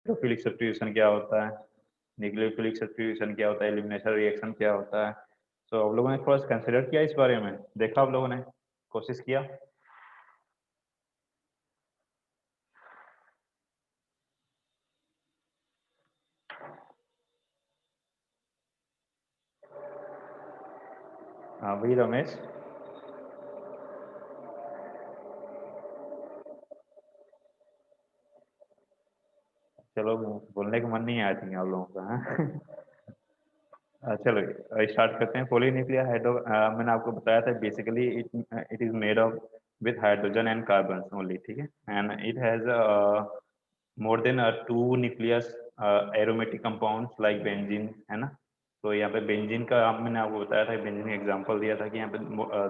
Electrophilic substitution क्या होता है, न्यूक्लियोफिलिक सब्स्टिट्यूशन क्या होता है, एलिमिनेशन रिएक्शन क्या होता है। तो आप लोगों ने थोड़ा सा कंसिडर किया इस बारे में, देखा आप लोगों ने, कोशिश किया? हाँ भाई रमेश। चलो बोलने का मन नहीं आया थी आप लोगों का, हाँ? चलो स्टार्ट करते हैं। पॉलीन्यूक्लियर हाइड्रो, मैंने आपको बताया था basically it is made of with hydrogen and carbon only, ठीक है। And it has more than two nucleus aromatic compounds like benzene, है ना। तो यहाँ पे बेंजीन का मैंने आपको बताया था, बेंजीन का एग्जांपल दिया था कि यहाँ पे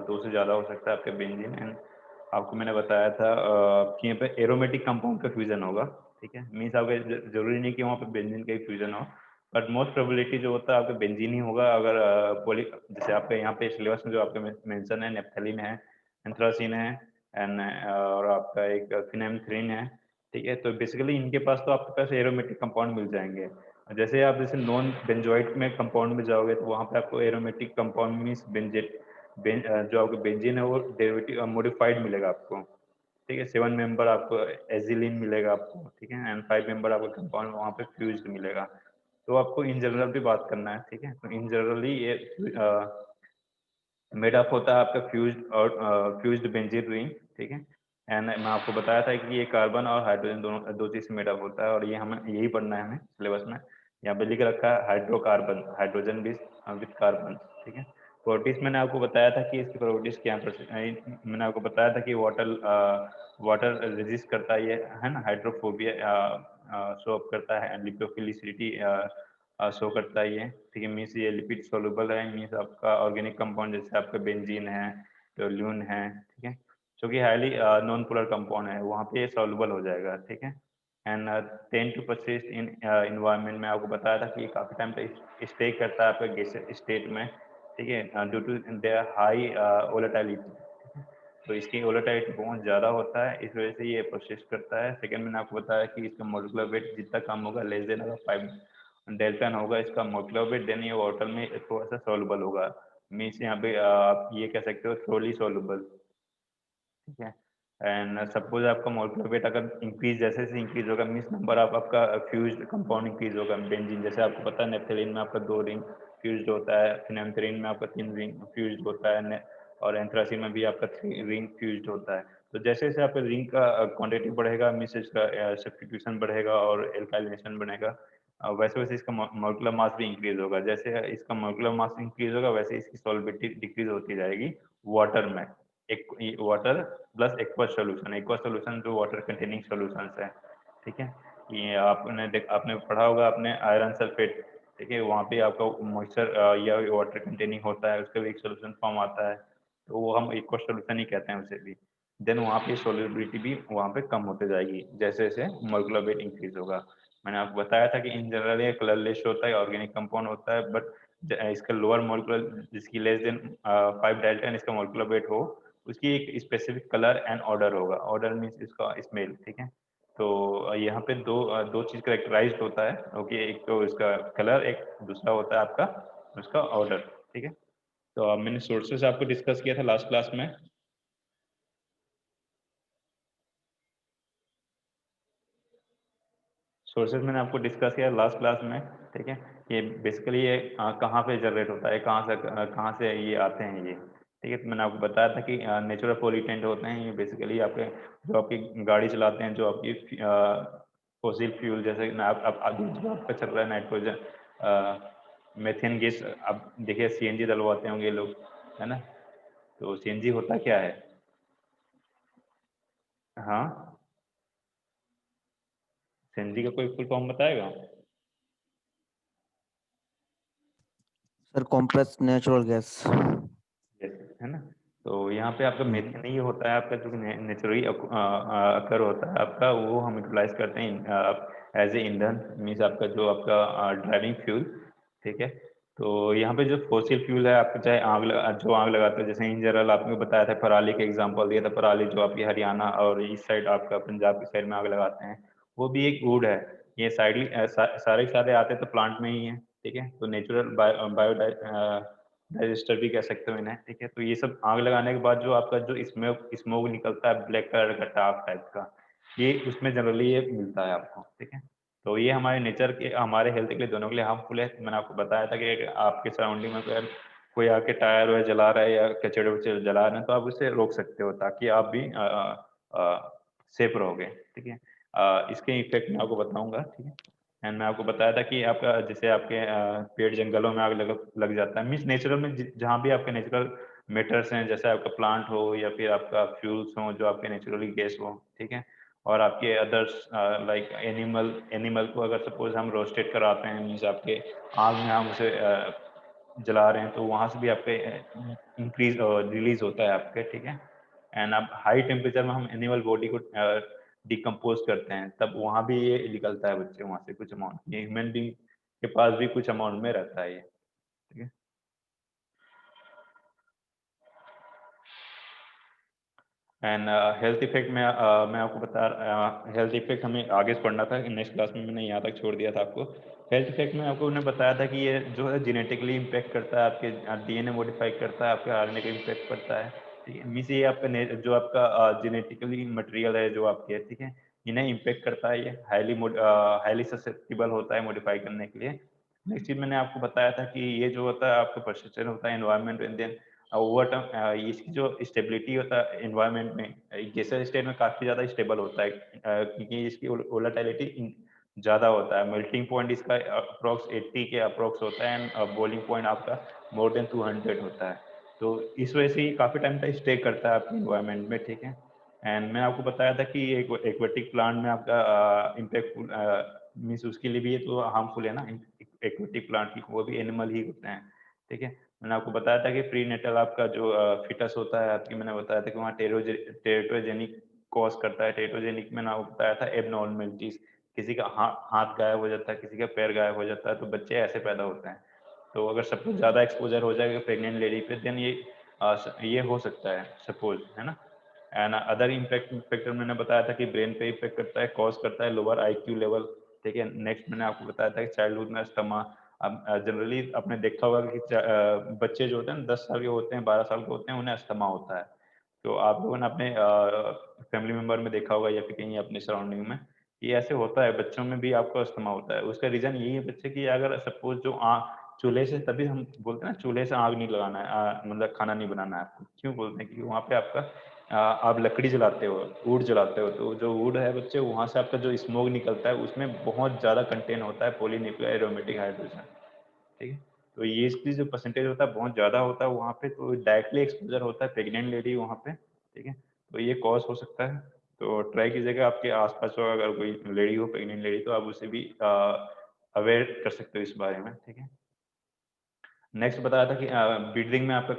दो से ज़्यादा हो सकता है आपके बेंजीन। एंड आपको मैंने बताया था कि यहाँ पे एरोमेटिक कंपाउंड का फ्यूजन होगा, ठीक है। मीन्स आपके जरूरी नहीं कि वहाँ पे बेंजीन का ही फ्यूजन हो, बट मोस्ट प्रोबेबिलिटी जो होता है आपका बेंजीन ही होगा। अगर पोली जैसे आपके यहाँ पे सिलेबस में जो आपके मेंशन है, नेप्थलीन है, एंथ्रासीन है, एंड और आपका एक फिनेमथ्रिन है, ठीक है। तो बेसिकली इनके पास तो आपके पास एरोमेटिक कंपाउंड मिल जाएंगे। जैसे आप जैसे नॉन बेंजोइट में कंपाउंड में जाओगे तो वहाँ पे आपको एरोमेटिक कंपाउंड मीन्स बेंजेट जो आपका बेंजीन है वो डेरिवेटिव मॉडिफाइड मिलेगा आपको, ठीक है। 7 मेंबर आपको एजिलिन मिलेगा आपको, ठीक है। एंड 5 मेंबर आपको कंपाउंड वहाँ पे फ्यूज्ड मिलेगा। तो आपको इन जनरल भी बात करना है, ठीक है। तो इन जनरली ये मेड अप होता है आपका फ्यूज्ड और फ्यूज्ड बेंजीन रिंग, ठीक है। एंड मैं आपको बताया था कि ये कार्बन और हाइड्रोजन दोनों दो चीज से मेड अप होता है, और ये हमें यही पढ़ना है हमें सिलेबस में। यहाँ पे लिख रखा है हाइड्रोकार्बन, हाइड्रोजन विथ कार्बन, ठीक है। प्रॉपर्टीज मैंने आपको बताया था कि इसकी प्रॉपर्टीज क्या मैंने आपको बताया था कि वाटर रेजिस्ट करता है ये, है ना। हाइड्रोफोबिया शो अप करता है, लिपोफिलिसिटी शो करता है ये, ठीक है। मीन्स ये लिपिड सोलुबल है, मीन्स आपका ऑर्गेनिक कंपाउंड जैसे आपका बेंजीन है, टोल्यून है, ठीक है, जो कि हाईली नॉन पोलर कंपाउंड है, वहाँ पे सोलुबल हो जाएगा, ठीक है। And 10 to persist in environment में आपको बताया था कि ये काफ़ी टाइम तक स्टे करता है आपका गैसियस स्टेट में, ठीक है, due to their high volatility. तो इसकी वोलेटिलिटी बहुत ज़्यादा होता है, इस वजह से ये प्रोसेस करता है। सेकंड मैंने आपको बताया कि इसका मोलिकुलर वेट जितना कम होगा, लेस देन अगर 5 डेल्टन होगा इसका मोलिकुलर वेट, देन ये वाटर में थोड़ा सा सॉल्युबल होगा। मीन्स यहाँ पे आप ये कह सकते हो थ्रोली सॉल्युबल, ठीक है। एंड सपोज आपका मोलिकुलर वेट अगर इंक्रीज जैसे जैसे इंक्रीज होगा, मीन्स नंबर ऑफ आपका फ्यूज्ड कंपाउंड इंक्रीज होगा। बेंजीन जैसे आपको पता है नेप्थलीन में आपका 2 रिंग फ्यूज्ड होता है, फिनेमथ्रीन में आपका 3 रिंग फ्यूज्ड होता है, और एंथ्रासीन में भी आपका 3 रिंग फ्यूज्ड होता है। तो जैसे जैसे आपका रिंग का क्वांटिटी बढ़ेगा, मीन्स इसका सब्स्टिट्यूशन बढ़ेगा और एल्काइलेशन बढ़ेगा, वैसे वैसे इसका मोलिकुलर मास भी इंक्रीज होगा। जैसे इसका मोलिकुलर मास इंक्रीज होगा वैसे इसकी सॉल्युबिलिटी डिक्रीज होती जाएगी वाटर में। एक water plus aqueous solution, aqueous solution जो वाटर कंटेनिंग सॉल्यूशंस है, ठीक है। ये आपने पढ़ा होगा आपने आयरन सल्फेट, ठीक है, वहाँ पे आपका मॉइस्चर या वाटर कंटेनिंग होता है, उसका भी एक सोल्यूशन फॉर्म आता है, तो वो हम एक्वस सॉल्यूशन ही कहते हैं उसे भी। देन वहाँ पे सोल्युबिलिटी भी वहाँ पे कम होते जाएगी जैसे जैसे मोलिकुलर वेट इंक्रीज होगा। मैंने आपको बताया था कि इन जनरल ये कलरलेस होता है, ऑर्गेनिक कंपाउंड होता है, बट इसका लोअर मोलिकुलर जिसकी लेस देन 5 डेल्टन इसका मोलिकुलर वेट हो, उसकी एक स्पेसिफिक कलर एंड ऑर्डर होगा। ऑर्डर मीन्स इसका स्मेल, ठीक है। तो यहाँ पे दो चीज करेक्टराइज्ड होता है, ओके। एक तो इसका कलर, एक दूसरा होता है आपका उसका ऑर्डर, ठीक है। तो अब मैंने सोर्सेस आपको डिस्कस किया था लास्ट क्लास में। सोर्सेज मैंने आपको डिस्कस किया लास्ट क्लास में, ठीक है। ये बेसिकली ये कहाँ पे जनरेट होता है, कहाँ से ये आते हैं ये, ठीक है। तो मैंने आपको बताया था कि नेचुरल पॉल्यूटेंट होते हैं ये बेसिकली आपके जो आपकी गाड़ी चलाते हैं, जो आपकी फॉसिल फ्यूल जैसे अभी जो आपका चल रहा है नाइट्रोजन मेथेन गैस, आप देखिए सीएनजी डलवाते होंगे लोग, है ना। तो सीएनजी होता क्या है? हाँ, सीएनजी का कोई फुल फॉर्म बताएगा? Sir compress natural gas. Yes, है ना। तो यहाँ पे आपका मेथेन ही होता है आपका जो नेचुरली अकर होता है आपका, वो हम यूटिलाइज करते हैं एज ए ईंधन, मीन्स आपका जो आपका ड्राइविंग फ्यूल, ठीक है। तो यहाँ पे जो फोसिल फ्यूल है आपको चाहे आग लगाते हो, जैसे इन जनरल आपको बताया था, पराली का एग्जांपल दिया था। पराली जो आपकी हरियाणा और इस साइड आपका पंजाब की साइड में आग लगाते हैं, वो भी एक वुड है, ये सारे के सारे आते तो प्लांट में ही हैं, ठीक है? तो नेचुरल डाइजेस्टर भी कह सकते हो इन्हें, ठीक है? तो ये सब आग लगाने के बाद जो आपका जो स्मोक निकलता है ब्लैक कलर का टाफ टाइप का, ये उसमें जनरली ये मिलता है आपको, ठीक है? तो ये हमारे नेचर के हमारे हेल्थ के लिए दोनों के लिए हार्मफुल है। मैंने आपको बताया था कि आपके सराउंडिंग में अगर कोई आके टायर वायर जला रहा है या कचड़े-वचड़े जला रहे हैं, तो आप उसे रोक सकते हो ताकि आप भी सेफ रहोगे, ठीक है? इसके इफ़ेक्ट मैं आपको बताऊँगा, ठीक है? एंड मैं आपको बताया था कि आपका जैसे आपके पेड़ जंगलों में आग लग जाता है, मीन्स नेचुरल में जहाँ भी आपके नेचुरल मैटर्स हैं, जैसे आपका प्लांट हो या फिर आपका फ्यूल्स हो, जो आपके नेचुरली गैस हो, ठीक है? और आपके अदर्स लाइक एनिमल को अगर सपोज़ हम रोस्टेड कराते हैं, मीन्स आपके आग में हम उसे जला रहे हैं, तो वहाँ से भी आपके रिलीज़ होता है आपके, ठीक है? एंड अब हाई टेम्परेचर में हम एनिमल बॉडी को डिकम्पोज़ करते हैं, तब वहाँ भी ये निकलता है बच्चे वहाँ से कुछ अमाउंट, ये ह्यूमन बीइंग के पास भी कुछ अमाउंट में रहता है ये, ठीक है? एंड हेल्थ इफ़ेक्ट में मैं आपको हेल्थ इफ़ेक्ट हमें आगे से पढ़ना था, नेक्स्ट क्लास में मैंने यहाँ तक छोड़ दिया था आपको। हेल्थ इफ़ेक्ट में आपको मैंने बताया था कि ये जो है जेनेटिकली इम्पैक्ट करता है, आपके डीएनए मॉडिफ़ाई करता है, आपके आरएनए को इम्पैक्ट करता है, ठीक है? मीन्स ये आपका जो आपका जेनेटिकली मटेरियल है जो आपके, ठीक है? इन्हें इम्पैक्ट करता है ये, हाईली ससेप्टिबल होता है मॉडिफ़ाई करने के लिए। नेक्स्ट चीज़ मैंने आपको बताया था कि ये जो होता है आपका परसेप्शन होता है environment and then over time इसकी जो स्टेबिलिटी होता है एनवायरनमेंट में गैसियस स्टेट में काफ़ी ज़्यादा स्टेबल होता है क्योंकि इसकी वोलेटिलिटी ज़्यादा होता है। मेल्टिंग पॉइंट इसका अप्रॉक्स 80 के अप्रॉक्स होता है एंड बॉइलिंग पॉइंट आपका मोर देन 200 होता है। तो इस वजह से ये काफ़ी टाइम तक स्टे करता है आपके एनवायरनमेंट में, ठीक है? एंड मैंने आपको बताया था कि एक एक्वेटिक प्लांट में आपका इम्पैक्टफुल मीन्स उसके लिए भी ये तो हार्मफुल है ना, एक्वेटिक प्लांट की वो भी एनिमल ही होते हैं, ठीक है? मैंने आपको बताया था कि प्रीनेटल आपका जो फीटस होता है आपकी, मैंने बताया था कि वहाँ टेराटोजेनिक कॉज करता है। टेराटोजेनिक मैंने आपको बताया था एबनॉर्मलिटीज, किसी का हाथ गायब हो जाता है, किसी का पैर गायब हो जाता है, तो बच्चे ऐसे पैदा होते हैं। तो अगर सपोज ज़्यादा एक्सपोजर हो जाएगा प्रेग्नेंट लेडी पे, देन ये हो सकता है सपोज, है ना? एंड अदर इम्पैक्ट फैक्टर मैंने बताया था कि ब्रेन पे इफेक्ट करता है, कॉज करता है लोअर आईक्यू लेवल, ठीक है? नेक्स्ट मैंने आपको बताया था कि चाइल्डहुड में अस्थमा, अब जनरली आपने देखा होगा कि बच्चे जो होते हैं 10 साल के होते हैं, 12 साल के होते हैं, उन्हें अस्थमा होता है। तो आप लोगों ने अपने फैमिली मेंबर में देखा होगा या फिर कहीं अपने सराउंडिंग में, ये ऐसे होता है, बच्चों में भी आपको अस्थमा होता है। उसका रीज़न यही है बच्चे की अगर सपोज़ जो चूल्हे से, तभी हम बोलते हैं ना चूल्हे से आग नहीं लगाना है, मतलब खाना नहीं बनाना है आपको। क्यों बोलते हैं? क्योंकि वहाँ पे आपका आप लकड़ी जलाते हो, वुड जलाते हो, तो जो वुड है बच्चे, वहाँ से आपका जो स्मोक निकलता है उसमें बहुत ज़्यादा कंटेंट होता है पॉलीन्यूक्लियर एरोमेटिक हाइड्रोजन, ठीक है? तो ये इसकी जो परसेंटेज होता है बहुत ज़्यादा होता है वहाँ पे, तो डायरेक्टली एक्सपोज़र होता है प्रेग्नेंट लेडी वहाँ पे, ठीक है? तो ये कॉज़ हो सकता है। तो ट्राई कीजिएगा आपके आस-पास हो अगर कोई लेडी हो, प्रेग्नेंट लेडी, तो आप उसे भी अवेयर कर सकते हो इस बारे में, ठीक है? नेक्स्ट बताया था कि ब्रीदिंग में आपका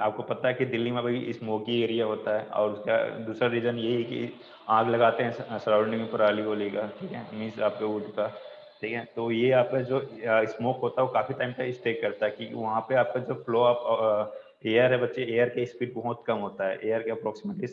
आपको पता है कि दिल्ली में अभी स्मोकी एरिया होता है और उसका दूसरा रीज़न यही है कि आग लगाते हैं सराउंडिंग में पराली-वराली का, ठीक है? मीन्स आपके वुड का, ठीक है? तो ये आपका जो स्मोक होता है वो काफ़ी टाइम तक स्टे करता है क्योंकि वहाँ पे आपका जो फ्लो ऑफ एयर है बच्चे, एयर की स्पीड बहुत कम होता है। एयर के अप्रॉक्सिमेटली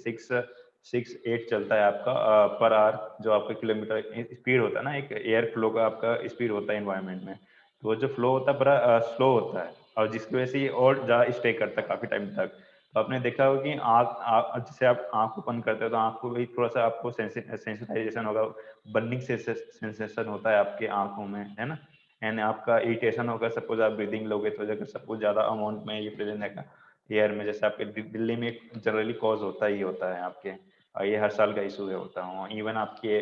6-8 चलता है आपका पर आवर, जो आपका किलोमीटर स्पीड होता है ना, एक एयर फ्लो का आपका स्पीड होता है एनवायरनमेंट में। तो वो जो फ्लो होता है बड़ा स्लो होता है और जिसकी वजह से ये और ज़्यादा स्टे करता है काफ़ी टाइम तक। तो आपने देखा होगा कि जैसे आप आँख ओपन करते हो तो आँख को भी थोड़ा-सा आपको सेंसिटाइज़ेशन होगा, बर्निंग सेंसेशन होता है आपकी आँखों में, है ना? एंड आपका इरिटेशन होगा सपोज़ आप ब्रीथिंग लोगे तो, अगर सपोज़ ज़्यादा अमाउंट में ये प्रेज़ेंट रहेगा एयर में, जैसे आपके दिल्ली में जनरली कॉज़ होता ही होता है आपके, ये हर साल का इश्यू है होता है। इवन आपके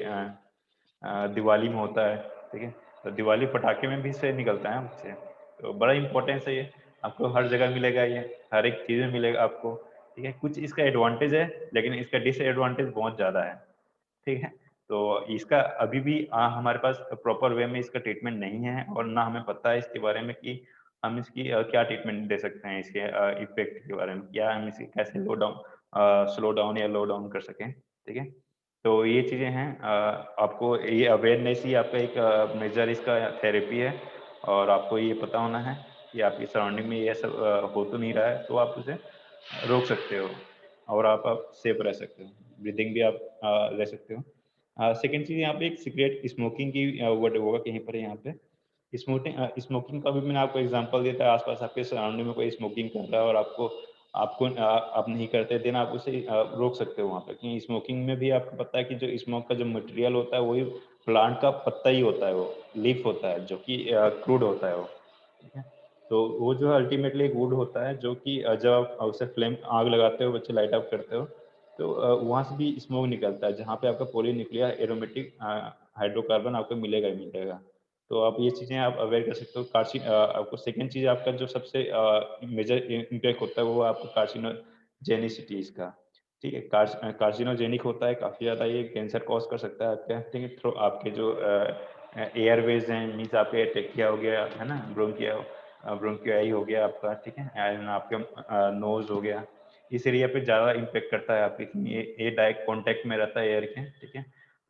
दिवाली में होता है, ठीक है? तो दिवाली पटाखे में भी इससे निकलता है हमसे, तो बड़ा इम्पोर्टेंस है ये, आपको हर जगह मिलेगा ये, हर एक चीज़ में मिलेगा आपको, ठीक है? कुछ इसका एडवांटेज है, लेकिन इसका डिसएडवांटेज बहुत ज़्यादा है, ठीक है? तो इसका अभी भी हमारे पास प्रॉपर वे में इसका ट्रीटमेंट नहीं है और ना हमें पता है इसके बारे में कि हम इसकी क्या ट्रीटमेंट दे सकते हैं इसके इफ़ेक्ट के बारे में, या हम इसे कैसे स्लो डाउन या लो डाउन कर सकें, ठीक है? तो ये चीज़ें हैं, आपको ये अवेयरनेस ही आपका एक मेजर इसका थेरेपी है और आपको ये पता होना है कि आपकी सराउंडिंग में ये सब हो तो नहीं रहा है, तो आप उसे रोक सकते हो और आप सेफ रह सकते हो। ब्रीथिंग भी आप ले सकते हो। सेकंड चीज़ यहाँ पे एक सिगरेट स्मोकिंग की वर्ड होगा कहीं पर यहाँ पे। स्मोकिंग का भी मैंने आपको एग्जांपल दिया था, आस-पास आपके सराउंडिंग में कोई स्मोकिंग कर रहा है और आपको आपको आप नहीं करते, देन आप उसे रोक सकते हो वहाँ पे। क्योंकि स्मोकिंग में भी आपको पता है कि जो स्मोक का जो मटेरियल होता है वही प्लांट का पत्ता ही होता है, वो लीफ होता है जो कि क्रूड होता है वो, ठीक है? तो वो जो है अल्टीमेटली एक वुड होता है जो कि जब आप उसे फ्लेम आग लगाते हो, बच्चे लाइट ऑफ करते हो, तो वहाँ से भी स्मोक निकलता है, जहाँ पे आपका पॉलीन्यूक्लियर एरोमेटिक हाइड्रोकार्बन आपको मिलेगा ही मिलेगा। तो आप ये चीज़ें आप अवेयर कर सकते हो। आपको सेकंड चीज़ आपका जो सबसे मेजर इम्पैक्ट होता है वो आपको कार्सिनोजेनिसिटी इसका, ठीक है? कार्सिनोजेनिक होता है काफ़ी ज़्यादा, ये कैंसर कॉज़ कर सकता है आपके, ठीक है? थ्रू आपके जो एयरवेज़ हैं, मीन्स आपके ट्रेकिया हो गया, है ना? ब्रोंकियाई हो गया आपका, ठीक है? एंड आपके नोज़ हो गया, इस एरिया पे ज़्यादा इम्पैक्ट करता है आपके, ये डायरेक्ट कॉन्टैक्ट में रहता है एयर के, ठीक है?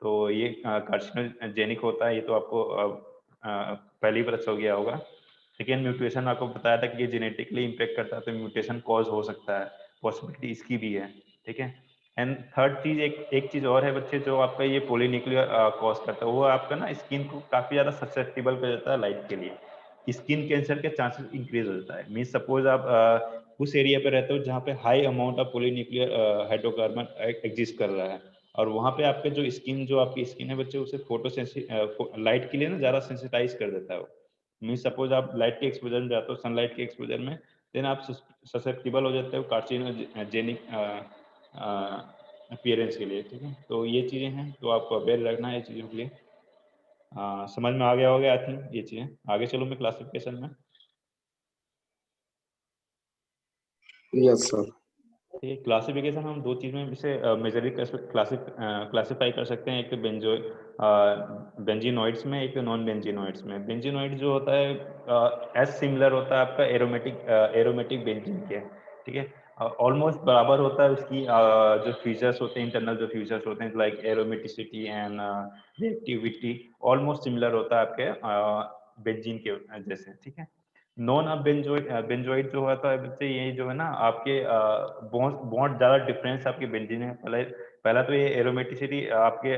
तो ये कार्सिनोजेनिक होता है, ये तो आपको पहले ही पता चल गया होगा। सेकेंड, म्यूटेशन आपको बताया था कि ये जेनेटिकली इम्पैक्ट करता है, तो म्यूटेशन कॉज़ हो सकता है, पॉसिबिलिटी इसकी भी है, ठीक है? एंड थर्ड चीज़, एक एक चीज़ और है बच्चे, जो आपका ये पॉलीन्यूक्लियर कॉज़ करता है, वो आपका ना स्किन को काफ़ी ज़्यादा ससेप्टिबल कर देता है लाइट के लिए। स्किन कैंसर के चांसेस इंक्रीज़ हो जाता है। मीन्स सपोज़ आप उस एरिया पे रहते हो जहाँ पे high amount of polynuclear hydrocarbon exist कर रहा है, और वहाँ पे आपके जो आपकी स्किन है बच्चे, उसे लाइट के लिए ना ज़्यादा सेंसिटाइज़ कर देता है वो। मीन्स सपोज़ आप लाइट के एक्सपोज़र में जाते हो, सनलाइट के एक्सपोज़र में, देन आप ससेप्टिबल हो जाते हो कार्सिनोजेनिक अपीयरेंस के लिए, ठीक है? तो ये चीज़ें हैं, तो आपको अवेयर रखना है ये चीज़ों के लिए। समझ में आ गया होगा आई थिंक ये चीज़ें। आगे चलूँ मैं क्लासिफ़िकेशन में? Yes sir. ये क्लासिफिकेशन हम दो चीज़ में इसे मेजरली क्लासिफाई कर सकते हैं। एक बेंजीनॉइड्स में, एक नॉन बेंजीनॉइड्स में। बेंजीनॉइड जो होता है एज सिमिलर होता है आपका एरोमेटिक बेंजीन के, ठीक है? ऑलमोस्ट बराबर होता है उसकी जो फीचर्स होते हैं, इंटरनल जो फीचर्स होते हैं, like aromaticity and reactivity, almost similar होता है आपके बेंजीन के जैसे, ठीक है? नॉन अब बेंजोइड जो होता है बच्चे, ये जो है ना आपके बहुत बहुत ज़्यादा डिफरेंस आपके बेंजीन में। पहला तो ये एरोमेटिसिटी आपके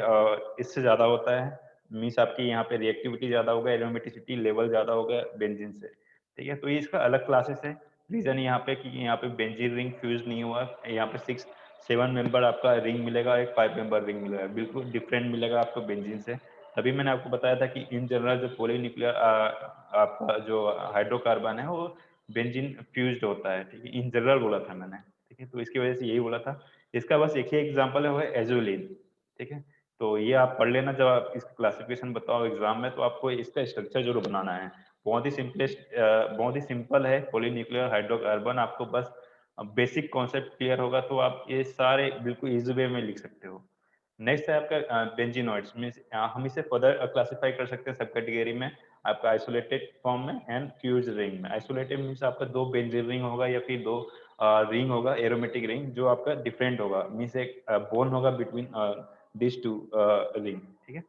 इससे ज़्यादा होता है, मीन्स आपकी यहाँ पे रिएक्टिविटी ज़्यादा होगा, एरोमेटिसिटी लेवल ज़्यादा होगा बेंजीन से, ठीक है? तो ये इसका अलग क्लासेस है। रीज़न यहाँ पे कि यहाँ पे बेंजीन रिंग फ्यूज नहीं हुआ, यहाँ पे 6-7 मेंबर आपका रिंग मिलेगा, एक 5 मेंबर रिंग मिलेगा, बिल्कुल डिफरेंट मिलेगा आपको बेंजीन से। तभी मैंने आपको बताया था कि इन जनरल जो पॉलीन्यूक्लियर आपका जो हाइड्रोकार्बन है वो बेंजीन फ्यूज्ड होता है, ठीक है? इन जनरल बोला था मैंने, ठीक है? तो इसकी वजह से यही बोला था। इसका बस एक ही एग्जांपल है, वो है एजुलिन, ठीक है? तो ये आप पढ़ लेना जब आप इसका क्लासिफिकेशन बताओ एग्जाम में, तो आपको इसका स्ट्रक्चर जरूर बनाना है। बहुत ही सिंपल है पॉलीन्यूक्लियर हाइड्रोकार्बन। आपको बस बेसिक कॉन्सेप्ट क्लियर होगा तो आप ये सारे बिल्कुल इजी वे में लिख सकते हो। नेक्स्ट है आपका बेंजीनॉइड्स, मीन्स हम इसे फर्दर क्लासिफाई कर सकते हैं सब कैटेगरी में, आपका आइसोलेटेड फॉर्म में एंड फ्यूज रिंग में। आइसोलेटेड मीन्स आपका दो बेंजीन रिंग होगा या फिर दो रिंग होगा, एरोमेटिक रिंग, जो आपका डिफरेंट होगा, मीन्स एक बोन होगा बिटवीन दिस टू रिंग, ठीक है?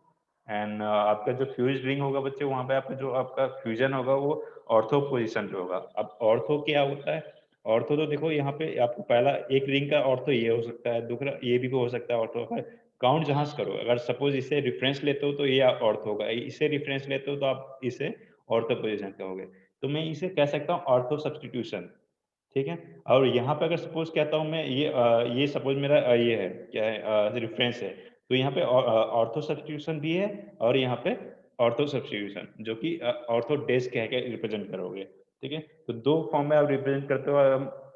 एंड आपका जो फ्यूज रिंग होगा बच्चे, वहाँ पे आपका जो आपका फ्यूजन होगा वो ऑर्थो पोजिशन पे होगा। अब ऑर्थो क्या होता है? ऑर्थो तो देखो यहाँ पे आपको पहला एक रिंग का ऑर्थो ये हो सकता है, दूसरा ये भी हो सकता है ऑर्थो का। काउंट जहाँ से करो, अगर सपोज इसे रेफरेंस लेते हो तो ये ऑर्थो होगा, इसे रेफरेंस लेते हो तो आप इसे ऑर्थो पोजीशन कहोगे। तो मैं इसे कह सकता हूँ ऑर्थो सब्स्टिट्यूशन, ठीक है? और यहाँ पे अगर सपोज कहता हूँ मैं ये सपोज मेरा ये है, क्या है, रेफरेंस है, तो यहाँ पे ऑर्थो सब्स्टिट्यूशन भी है और यहाँ पे ऑर्थो सब्स्टिट्यूशन, जो कि ऑर्थो डेज कह के रिप्रेजेंट करोगे, ठीक है? तो दो फॉर्म में आप रिप्रेजेंट करते हो,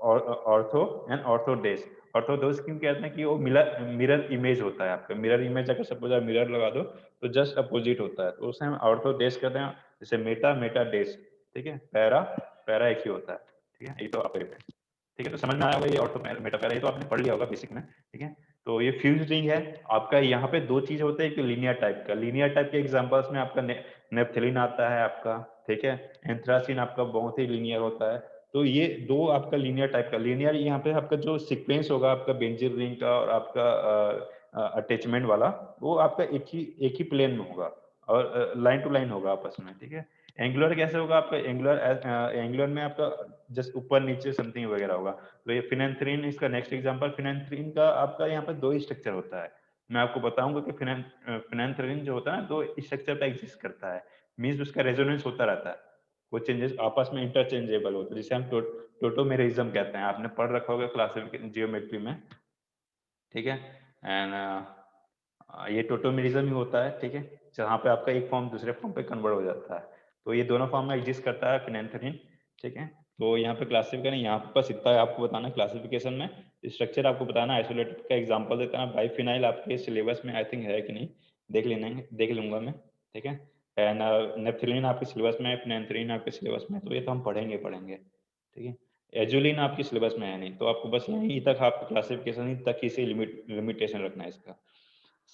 ortho and ortho days. Orthodox क्यों कहते हैं कि वो मिरर इमेज होता है आपका। मिरर इमेज अगर सपोज आप मिरर लगा दो तो जस्ट अपोजिट होता है, तो उसे हम ऑर्थोडेस कहते हैं। जैसे मेटा डेस, ठीक है? पैरा पैरा एक ही होता है, ठीक है? ये तो आप ठीक है, तो समझ में आया होगा ये ऑर्थो मेटा पैरा, ये तो आपने पढ़ लिया होगा बेसिक में, ठीक है? तो ये फ्यूज रिंग है आपका। यहाँ पे दो चीज होते हैं, एक लीनियर टाइप का, लीनियर टाइप के एग्जांपल्स में आपका नेप्थेलिन आता है आपका, ठीक है? एंथ्रासिन आपका बहुत ही लीनियर होता है। तो ये दो आपका लीनियर टाइप का, लीनियर यहाँ पे आपका जो सीक्वेंस होगा आपका बेंजीन रिंग का और आपका अटैचमेंट वाला, वो आपका एक ही प्लेन में होगा और लाइन टू लाइन होगा आपस में, ठीक है? एंगुलर कैसे होगा आपका? एंगुलर में आपका जस्ट ऊपर नीचे समथिंग वगैरह होगा। तो ये फिनेंथ्रीन इसका नेक्स्ट एग्जांपल। फिनेंथ्रीन का आपका यहाँ पे दो ही स्ट्रक्चर होता है, मैं आपको बताऊंगा कि फिनांथ्रिन जो होता है ना तो इस स्ट्रक्चर पे एग्जिस्ट करता है, मींस उसका रेजोनेंस होता रहता है, वो चेंजेस आपस में इंटरचेंजेबल होते हैं, जिसे हम टोटोमेरिज्म कहते हैं। आपने पढ़ रखा होगा क्लासिफिकेशन जियोमेट्री में, ठीक है। एंड ये टोटोमेरिज्म ही होता है, ठीक है, जहाँ पे आपका एक फॉर्म दूसरे फॉर्म पे कन्वर्ट हो जाता है। तो ये दोनों फॉर्म में एग्जिस्ट करता है फिनांथ्रिन, ठीक है। तो यहाँ पे क्लासिफिकेशन यहाँ पे बस इतना आपको बताना है क्लासिफिकेशन में, स्ट्रक्चर आपको बताना है, आइसोलेटेड का एग्जांपल देता है। बाइफिनाइल आपके सिलेबस में आई थिंक है कि नहीं, देख लूंगा मैं, ठीक है। एंड नेप्थलीन आपके सिलेबस में है, फिनांथ्रिन आपके सिलेबस में है, तो ये तो हम पढ़ेंगे, ठीक है। एजुलिन आपके सिलेबस में है नहीं, तो आपको बस यहीं तक आपको क्लासिफिकेशन तक ही से लिमिटेशन रखना है इसका।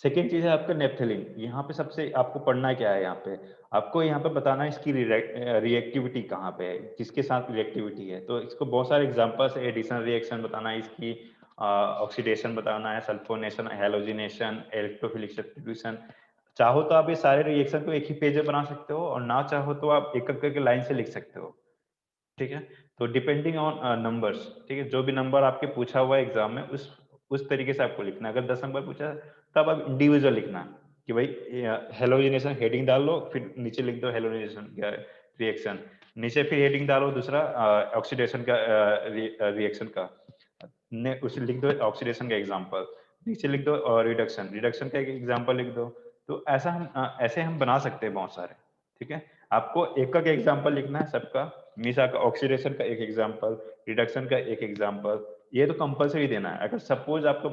सेकेंड चीज है आपका नेप्थलीन। यहाँ पे सबसे आपको पढ़ना क्या है, यहाँ पे आपको यहाँ पे बताना है इसकी रिएक्टिविटी कहाँ पे है, किसके साथ रिएक्टिविटी है। तो इसको बहुत सारे एग्जांपल्स है, एडिशन रिएक्शन बताना है इसकी, ऑक्सीडेशन बताना है, सल्फोनेशन, हैलोजिनेशन, इलेक्ट्रोफिलिक सब्स्टिट्यूशन। चाहो तो आप ये सारे रिएक्शन को एक ही पेज में बना सकते हो, और ना चाहो तो आप एक एक करके लाइन से लिख सकते हो, ठीक है। तो डिपेंडिंग ऑन नंबर्स, ठीक है, जो भी नंबर आपके पूछा हुआ है एग्जाम में उस तरीके से आपको लिखना है। अगर 10 नंबर पूछा है तब आप इंडिविजुअल लिखना कि भाई हेलोजिनेशन हेडिंग डाल लो, फिर नीचे लिख दो हेलोजिनेशन का रिएक्शन, नीचे फिर हेडिंग डालो दूसरा ऑक्सीडेशन का रिएक्शन का, उसे लिख दो ऑक्सीडेशन का एग्जांपल, नीचे लिख दो रिडक्शन का एक एग्जांपल लिख दो। तो ऐसे हम बना सकते हैं बहुत सारे, ठीक है। आपको एक एक एग्जांपल लिखना है सबका, मीसा का ऑक्सीडेशन का एक एग्जांपल, रिडक्शन का एक एग्जांपल, ये तो कंपलसरी देना है। अगर सपोज आपको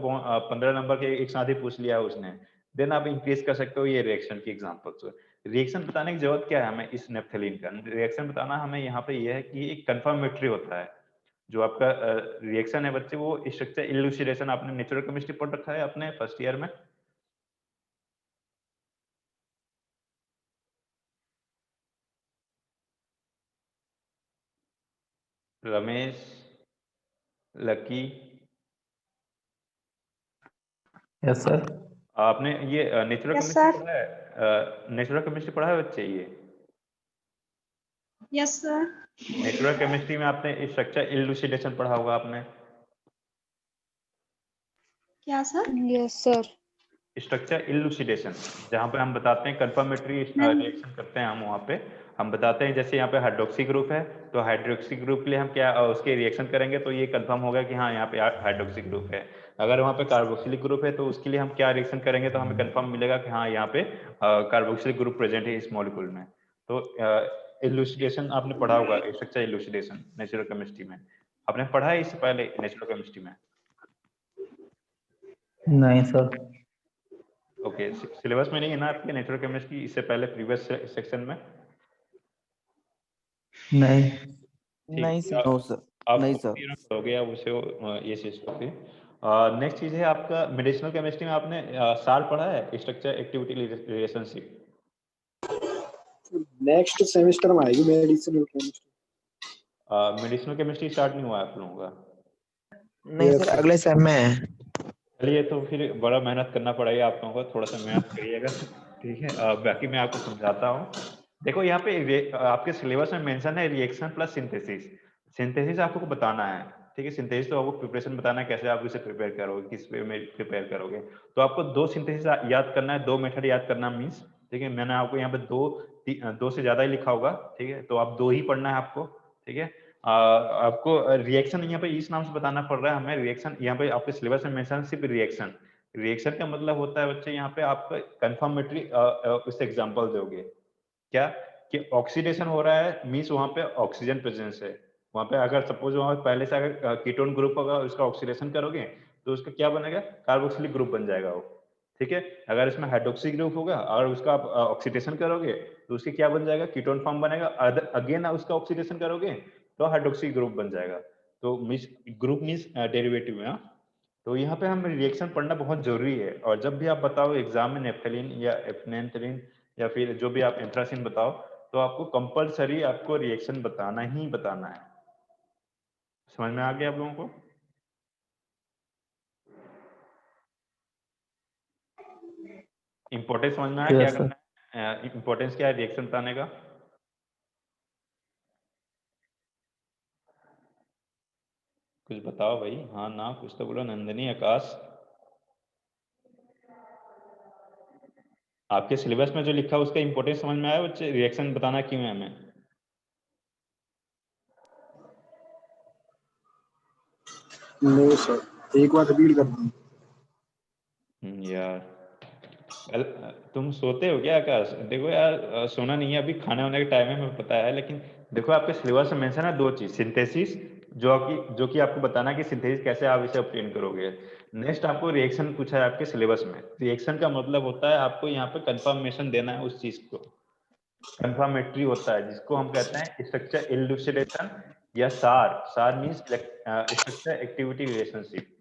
15 नंबर के एक साथ ही पूछ लिया उसने, देन आप इंक्रीज कर सकते हो ये रिएक्शन की एग्जांपल्स। रिएक्शन बताने की जरूरत क्या है हमें इस नेप्थलीन का, रिएक्शन बताना हमें यहाँ पे ये है कि एक कंफर्मेटरी होता है। जो आपका रिएक्शन है बच्चे, वो स्ट्रक्चर इल्यूसिडेशन, आपने नेचुरल केमिस्ट्री पढ़ रखा है अपने फर्स्ट ईयर में। Ramesh, lucky, yes sir. आपने ये नेचुरल यस केमिस्ट्री सर। पढ़ा है, नेचुरल केमिस्ट्री पढ़ा है बच्चे ये? Yes sir. नेचुरल केमिस्ट्री में आपने स्ट्रक्चर इल्यूसिडेशन पढ़ा होगा आपने। क्या सर? Yes sir. स्ट्रक्चर इल्यूसिडेशन, जहाँ पे हम बताते हैं कंफर्मेटरी रिएक्शन करते हैं हम, वहाँ पे हम बताते हैं जैसे यहाँ पे हाइड्रोक्सी ग्रुप है, तो हाइड्रोक्सी ग्रुप के लिए हम क्या उसके रिएक्शन करेंगे तो ये कंफर्म होगा कि हाँ यहाँ पे हाइड्रोक्सी ग्रुप है। अगर वहाँ पे कार्बोक्सिलिक ग्रुप है तो उसके लिए हम क्या रिएक्शन करेंगे तो हमें कंफर्म मिलेगा कि हाँ यहाँ पे कार्बोक्सिलिक ग्रुप प्रेजेंट है इस मॉलिक्यूल में। तो इल्यूसिडेशन आपने पढ़ा होगा, स्ट्रक्चर इल्यूसिडेशन नेचुरल केमिस्ट्री में। आपने पढ़ा है इससे पहले नेचुरल केमिस्ट्री में? नहीं सर। ओके, सिलेबस में नहीं है ना आपके नेचुरल केमिस्ट्री इससे पहले प्रीवियस सेक्शन में? नहीं। नहीं ठीक, सर। No sir. नहीं आपको सर। पढ़ोगे आप उसे, ये चीज को फिर नेक्स्ट चीज है आपका मेडिसिनल केमिस्ट्री में आपने सार पढ़ा है, structure activity relationship. Next semester में आएगी medicinal chemistry. Medicinal chemistry start नहीं हुआ है आप लोगों का? नहीं Yes, सर, sir. अगले सेम में है। चलिए, तो फिर बड़ा मेहनत करना पड़ेगा आप लोगों को, थोड़ा सा मेहनत करिएगा, ठीक है। बाकी मैं आपको समझाता हूँ। देखो यहाँ पे आपके सिलेबस में मेंशन है रिएक्शन प्लस सिंथेसिस। सिंथेसिस आपको बताना है, ठीक है। सिंथेसिस तो आपको प्रिपरेशन बताना है, कैसे आप इसे प्रिपेयर करोगे, किस वे में प्रिपेयर करोगे। तो आपको 2 सिंथेसिस याद करना है, 2 मेथड याद करना मीन्स, ठीक है। मैंने आपको यहाँ पे 2 से ज्यादा ही लिखा होगा, ठीक है, तो आप 2 ही पढ़ना है आपको, ठीक है। आपको रिएक्शन यहाँ पे इस नाम से बताना पड़ रहा है हमें, रिएक्शन यहाँ पे आपके सिलेबस में मेंशन सिर्फ रिएक्शन। रिएक्शन का मतलब होता है बच्चे यहाँ पे आप कंफर्मेटरी उस एग्जांपल दोगे क्या, कि ऑक्सीडेशन हो रहा है मींस वहां पे ऑक्सीजन प्रेजेंस है। वहां पे अगर सपोज वहां पे पहले से अगर कीटोन ग्रुप होगा, उसका ऑक्सीडेशन करोगे तो उसका क्या बनेगा, कार्बोक्सिलिक ग्रुप बन जाएगा वो, ठीक है। अगर इसमें हाइड्रोक्सी ग्रुप होगा और उसका आप ऑक्सीडेशन करोगे तो उसके क्या बन जाएगा, कीटोन फॉर्म बनेगा। अगेन उसका ऑक्सीडेशन करोगे तो हाइड्रोक्सी ग्रुप बन जाएगा। तो मीन्स ग्रुप मीन्स डेरिवेटिव में, हाँ। तो यहाँ पे हमें रिएक्शन पढ़ना बहुत जरूरी है। और जब भी आप बताओ एग्जाम में नेप्थलीन या एफिनेंथ्रीन या फिर जो भी आप एंथ्रासिन बताओ, तो आपको कंपलसरी आपको रिएक्शन बताना ही बताना है। समझ में आ गया आप लोगों को? इंपॉर्टेंस समझ में आया क्या यस सर। करना है, इंपॉर्टेंस क्या है रिएक्शन बताने का? कुछ बताओ भाई, हाँ ना कुछ तो बोलो, नंदिनी, आकाश। आपके सिलेबस में जो लिखा है उसका इंपॉर्टेंस समझ में आया? वो रिएक्शन बताना क्यों है हमें? नो सर, एक बार रिपीट कर दूँ? यार तुम सोते हो क्या आकाश? देखो यार, सोना नहीं है, अभी खाने वाने का टाइम है, मुझे पता है, लेकिन देखो आपके सिलेबस में मेंशन है 2 चीज, सिंथेसिस जो कि आपको बताना कि सिंथेसिस कैसे आप इसे ऑब्टेन करोगे। नेक्स्ट आपको रिएक्शन पूछा है आपके सिलेबस में। रिएक्शन का मतलब होता है आपको यहाँ पे कंफर्मेशन देना है उस चीज को, कंफर्मेटरी होता है जिसको हम कहते हैं स्ट्रक्चर इलुसिडेशन या सार मीन्स स्ट्रक्चर एक्टिविटी रिलेशनशिप।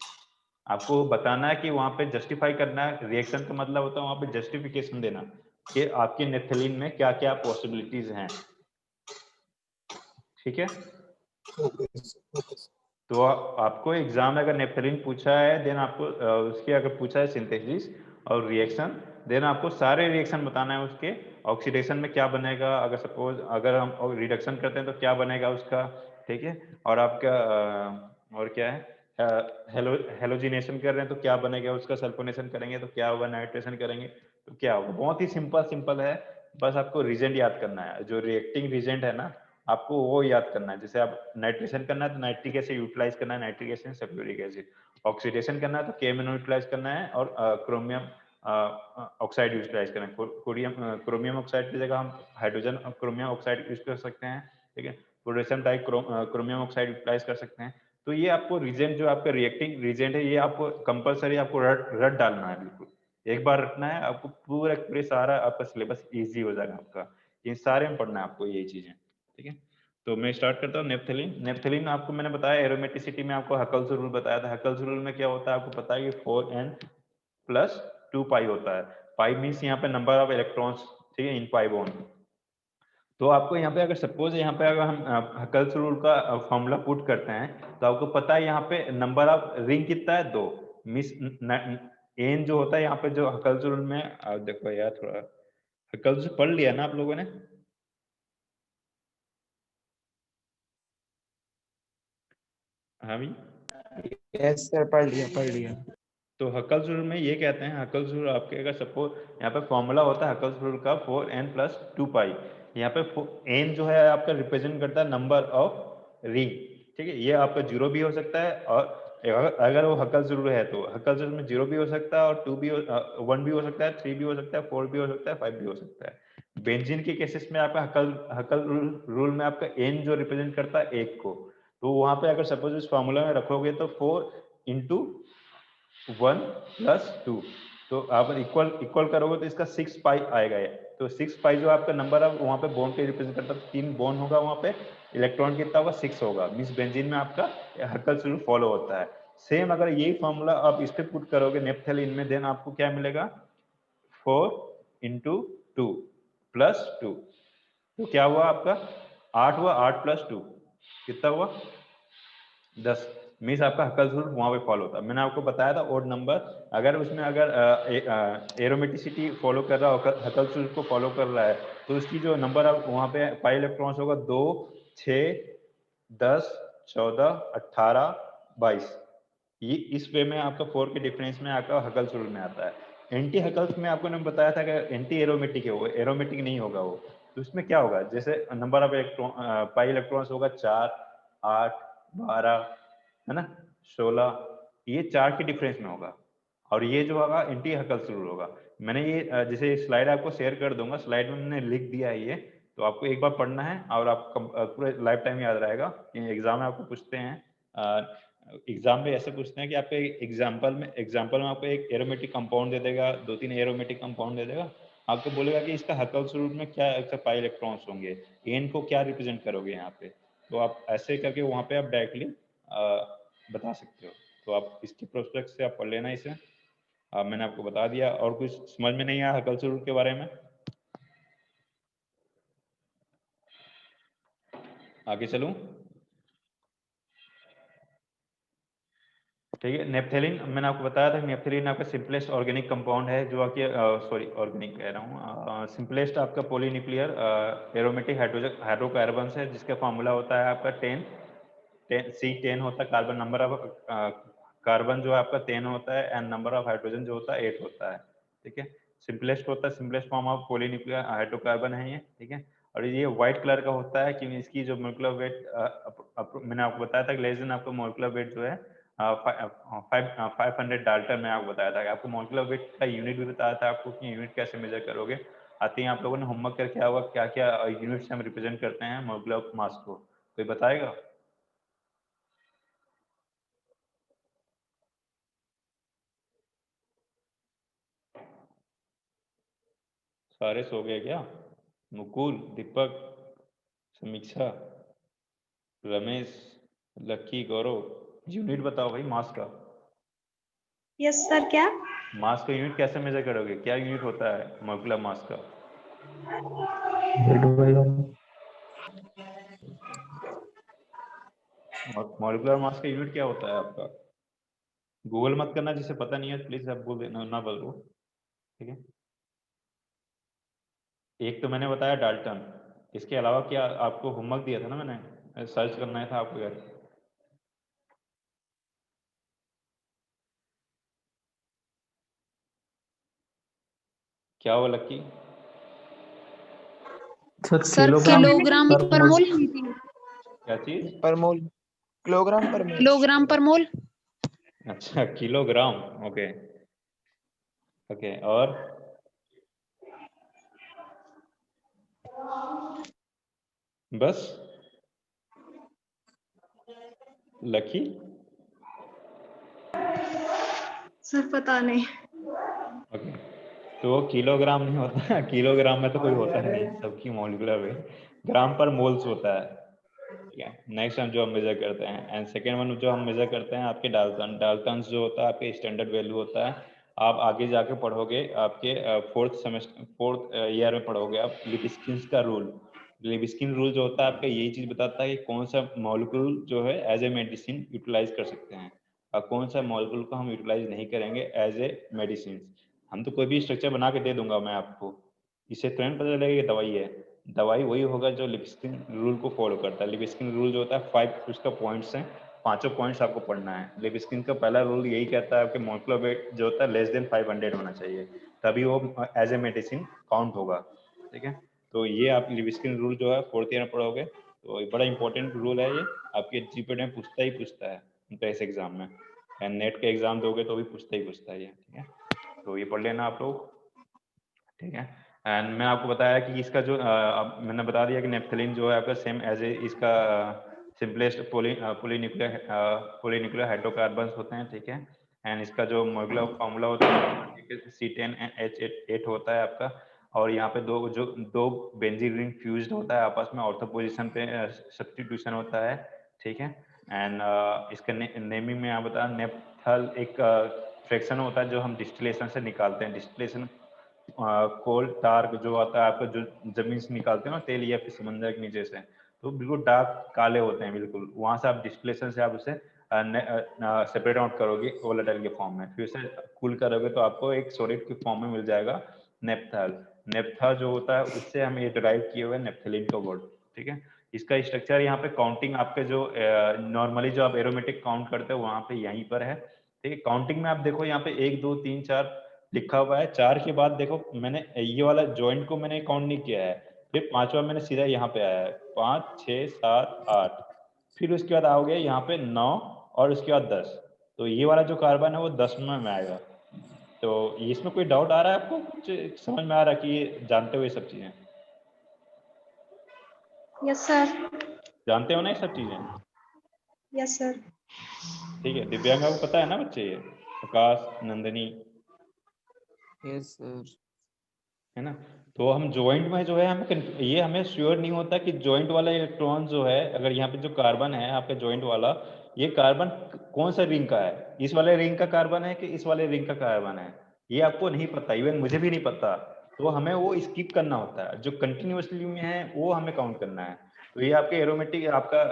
आपको बताना है कि वहां पे जस्टिफाई करना है। रिएक्शन का मतलब होता है वहां पे जस्टिफिकेशन देना कि आपके नेफ्थलीन में क्या क्या पॉसिबिलिटीज हैं। ठीक है, ओके सर। तो आपको एग्जाम में अगर नेफ्थलीन पूछा है, देन आपको उसकी अगर पूछा है सिंथेसिस और रिएक्शन, देन आपको सारे रिएक्शन बताना है उसके। ऑक्सीडेशन में क्या बनेगा, अगर सपोज अगर हम रिडक्शन करते हैं तो क्या बनेगा उसका, ठीक है। और आपका और क्या है, हेलोजिनेशन कर रहे हैं तो क्या बनेगा उसका, सल्फोनेशन करेंगे तो क्या होगा, नाइट्रेशन करेंगे तो क्या होगा। बहुत ही सिंपल है, बस आपको रीजेंट याद करना है। जो रिएक्टिंग रीजेंट है ना, आपको वो याद करना है। जैसे आप नाइट्रेशन करना है तो नाइट्रिक एसिड यूटिलाइज करना है, nitric acid sulphuric acid. Oxidation करना है तो केएमएनओ यूटिलाइज करना है और क्रोमियम ऑक्साइड यूटिलाइज करना है। क्रोमियम ऑक्साइड की जगह हम हाइड्रोजन क्रोमियम ऑक्साइड यूज कर सकते हैं, ठीक है। Potassium di chromium oxide utilize कर सकते हैं। तो ये आपको रीजेंट, जो आपका रिएक्टिंग रीजेंट है, ये आपको कंपलसरी आपको रट डालना है। बिल्कुल एक बार रटना है आपको, पूरे सारा आपका सिलेबस इजी हो जाएगा आपका। इन सारे में पढ़ना है आपको यही चीजें, ठीक है। तो मैं स्टार्ट करता हूँ। नेफ्थलीन आपको मैंने बताया एरोमेटिसिटी में, आपको हकल्स रूल बताया था। हकल्स रूल में क्या होता है आपको पता है कि 4n+2 पाई होता है। पाई मीन्स यहाँ पे नंबर ऑफ इलेक्ट्रॉन्स, ठीक है, इन पाई बॉन्ड। तो आपको यहाँ पे अगर सपोज यहाँ पे अगर हम हकल्स रूल का फॉर्मूला पुट करते हैं तो आपको पता है यहाँ पे नंबर ऑफ रिंग कितना है, 2। मिस एन जो होता है यहाँ पे जो हकल्स रूल में, देखो यार थोड़ा हकल्स पढ़ लिया ना आप लोगों ने? हाँ भी। यस सर, पढ़ लिया। तो हकल्स रूल में ये कहते हैं, हकल्स रूल आपके अगर सपोज यहाँ पे फॉर्मूला होता है हकल्स रूल का 4n+2 पाई। यहाँ पे n जो है आपका रिप्रेजेंट करता है नंबर ऑफ रिंग, ठीक है। ये आपका 0 भी हो सकता है, और अगर वो हकल्स रूल है तो हकल्स रूल में 0 भी हो सकता है, और 1 भी हो सकता है, 3 भी हो सकता है, 4 भी हो सकता है, 5 भी हो सकता है। बेंजीन के केसेस में आपका हकल रूल में आपका n जो रिप्रेजेंट करता है 1 को, तो वहां पे अगर सपोज इस फॉर्मूला में रखोगे तो 4×1+2, तो आप इक्वल इक्वल करोगे तो इसका 6 पाई आएगा ये। तो 6 पाई जो आपका नंबर है वहां पे बॉन्ड के रिप्रेजेंट करता है। 3 बॉन्ड होगा वहां पे, इलेक्ट्रॉन कितना होगा, 6 होगा। मींस बेंजीन में आपका हकल्स रूल फॉलो होता है। सेम अगर यही फॉर्मूला आप इस पे पुट करोगे नेफ्थलीन में, देन आपको क्या मिलेगा, 4×2+2। तो क्या हुआ आपका, 8 हुआ, 8+2 कितना हुआ, 10। मीन्स आपका हकल्स रूल वहां पे फॉलो होता है। मैंने आपको बताया था ओड नंबर, अगर उसमें अगर एरोमेटिसिटी फॉलो कर रहा है, हकल्स रूल को फॉलो कर रहा है, तो उसकी जो नंबर आप वहां पे पाई इलेक्ट्रॉन्स होगा 2, 6, 10, 14, 18, 22। ये इस वे में आपका 4 के डिफरेंस में आपका हकल्स रूल में आता है। एंटी हकल्स में आपको मैंने बताया था कि एंटी एरोमेटिक है वो, एरोमेटिक नहीं होगा वो। तो उसमें क्या होगा, जैसे number of electron pi electrons होगा 4, 8, 12, है ना, 16, ये 4 के डिफरेंस में होगा। और ये जो होगा एंटी हकल्स रूल होगा। मैंने ये जैसे स्लाइड आपको शेयर कर दूंगा, स्लाइड में मैंने लिख दिया है ये, तो आपको एक बार पढ़ना है और आप पूरे लाइफ टाइम याद रहेगा। एग्जाम में आपको पूछते हैं, एग्जाम में ऐसे पूछते हैं कि आपको एग्जाम्पल में आपको एक एरोमेटिक कंपाउंड दे देगा, 2-3 एरोमेटिक कंपाउंड दे देगा, आपको बोलेगा कि इसका हकल्स रूल में क्या पाई इलेक्ट्रॉन्स होंगे, एन को क्या रिप्रेजेंट करोगे यहाँ पे। तो आप ऐसे करके वहां पे आप डायरेक्टली बता सकते हो। तो आप इसके प्रोस्पेक्ट से आप पढ़ लेना इसे। मैंने आपको बता दिया। और कुछ समझ में नहीं आया हकल्स रूल के बारे में? आगे चलूं? ठीक है। नेफ्थलीन मैंने आपको बताया था, नेफ्थलीन आपका सिंपलेस्ट ऑर्गेनिक कंपाउंड है, जो आपके सॉरी ऑर्गेनिक कह रहा हूँ, सिंपलेस्ट आपका पॉलीन्यूक्लियर एरोमेटिक हाइड्रोकार्बन है, जिसका फार्मूला होता है आपका 10 होता है। कार्बन नंबर ऑफ कार्बन जो है आपका 10 होता है, एंड नंबर ऑफ हाइड्रोजन जो होता है 8 होता है, ठीक है। सिंपलेस्ट होता है, simplest form of polynuclear hydrocarbon है ये, ठीक है। और ये व्हाइट कलर का होता है कि इसकी जो मोलिकुलर वेट मैंने आपको बताया था कि लेस देन आपका मोलिकुलर वेट जो है 500 डाल्टन में आपको बताया था कि आपको मोलिकुलर वेट का यूनिट भी बताया था आपको कि यूनिट कैसे मेजर करोगे। आते ही आप लोगों ने होमवर्क करके आया होगा क्या क्या यूनिट्स हम रिप्रेजेंट करते हैं मोलिकुलर मास को, कोई बताएगा? सारे सो गए क्या? मुकुल, दीपक, समीक्षा, रमेश, लक्की, गौरव, यूनिट बताओ भाई मास का। Yes sir. क्या? मास का यूनिट कैसे मेजर करोगे, क्या यूनिट होता है मोलिकुलर मास का? मोलिकुलर मास का यूनिट क्या होता है आपका? गूगल मत करना, जिसे पता नहीं है प्लीज आप बोल देना, ना बोलो, ठीक है। एक तो मैंने बताया डाल्टन, इसके अलावा क्या आपको होमवर्क दिया था ना मैंने, सर्च करना था आपको यार। क्या हुआ लक्की? सर किलोग्राम पर मोल। क्या चीज? पर मोल, किलोग्राम पर मोल। किलोग्राम पर मोल। अच्छा किलोग्राम, ओके ओके। और बस लकी? सर पता नहीं। ओके, तो किलोग्राम नहीं होता किलोग्राम में तो कोई होता है नहीं, सबकी मॉलिक्यूलर वेट ग्राम पर मोल्स होता है, ठीक है। नेक्स्ट हम जो हम मेजर करते हैं, एंड सेकेंड वन जो हम मेजर करते हैं आपके डाल्टन, डाल्टन जो होता है आपके स्टैंडर्ड वैल्यू होता है। आप आगे जाके पढ़ोगे आपके फोर्थ ईयर में पढ़ोगे आप लिबस्किन का रूल। लिबस्किन रूल जो होता है आपका यही चीज बताता है कि कौन सा मॉलिक्यूल जो है एज ए मेडिसिन यूटिलाइज कर सकते हैं और कौन सा मॉलिक्यूल को हम यूटिलाइज नहीं करेंगे एज ए मेडिसिन। हम तो कोई भी स्ट्रक्चर बना के दे दूंगा मैं आपको, इससे तुरंत पता चलेगा कि दवाई है। दवाई वही होगा जो लिबस्किन रूल को फॉलो करता है। लिबस्किन रूल जो होता है 5 उसका पॉइंट्स हैं, पांचों पॉइंट्स आपको पढ़ना है। लिबस्किन का पहला रूल यही कहता है कि मॉलिक्यूलर वेट जो होता है लेस देन 500 होना चाहिए, तभी वो एज ए मेडिसिन काउंट होगा, ठीक है। तो ये आप लिबस्किन रूल जो है फोर्थ ईयर में पढ़ोगे, तो ये बड़ा इंपॉर्टेंट रूल है, ये आपके जीपीएट में पूछता है बेस एग्जाम में, एंड नेट के एग्जाम दोगे तो भी पूछता है ये, ठीक है। तो ये पढ़ लेना आप लोग, ठीक है। एंड मैं आपको बताया कि इसका जो मैंने बता दिया कि नेप्थलीन जो है आपका सेम एज ए इसका सिंपलेस्ट पॉलीन्यूक्लियर हाइड्रोकार्बन्स होते हैं, ठीक है। एंड इसका जो मॉलिक्यूलर फार्मूला होता है C10H8 होता है आपका, और यहाँ पे दो बेंजीन रिंग फ्यूज्ड होता है आपस में, ऑर्थो पोजीशन पे सब्स्टिट्यूशन होता है, ठीक है। एंड इसका नेमिंग में आप बता, नेप्थल एक फ्रैक्शन होता है जो हम डिस्टिलेशन से निकालते हैं। डिस्टिलेशन कोल डार्क जो आता है आपका, जो जमीन से निकालते हैं ना तेल या फिर समंदर के नीचे से, तो बिल्कुल डार्क काले होते हैं बिल्कुल, वहां से आप डिस्टिलेशन से आप उसे सेपरेट आउट करोगे वोलेटाइल के फॉर्म में, फिर उसे कूल करोगे तो आपको एक सॉलिड के फॉर्म में मिल जाएगा नेप्थल। नेप्था जो होता है उससे हम ये डिराइव किए हुए नेप्थलीन का वर्ड, ठीक है। इसका स्ट्रक्चर यहाँ पे काउंटिंग आपके जो नॉर्मली जो आप एरोमेटिक काउंट करते हो वहां पे यहीं पर है, ठीक है। काउंटिंग में आप देखो यहाँ पे 1 2 3 4 लिखा हुआ है, 4 के बाद देखो मैंने ये वाला जॉइंट को मैंने काउंट नहीं किया है, फिर 5वां मैंने सीधा यहाँ पे आया है 5 6 7 8, फिर उसके बाद आओगे यहाँ पे 9 और उसके बाद 10, तो ये वाला जो कार्बन है वो 10वां में आएगा। तो इसमें कोई डाउट आ रहा है आपको, कुछ समझ में आ रहा है कि ये जानते हो ये सब चीजें? Yes sir. जानते हो ना ये सब चीजें? Yes sir. ठीक है, दिव्यांगा को पता है ना बच्चे, ये आकाश, नंदिनी, यस सर। है ना। तो हम जॉइंट में जो है ये हमें श्योर नहीं होता कि जॉइंट वाला इलेक्ट्रॉन जो है, अगर यहाँ पे जो कार्बन है आपका जॉइंट वाला, ये कार्बन कौन सा रिंग का है, इस वाले रिंग का कार्बन है कि इस वाले रिंग का कार्बन है, ये आपको नहीं पता, इवन मुझे भी नहीं पता। तो हमें वो स्किप करना होता है, जो कंटिन्यूसली में है वो हमें काउंट करना है। तो ये आपके एरोमेटिक आपका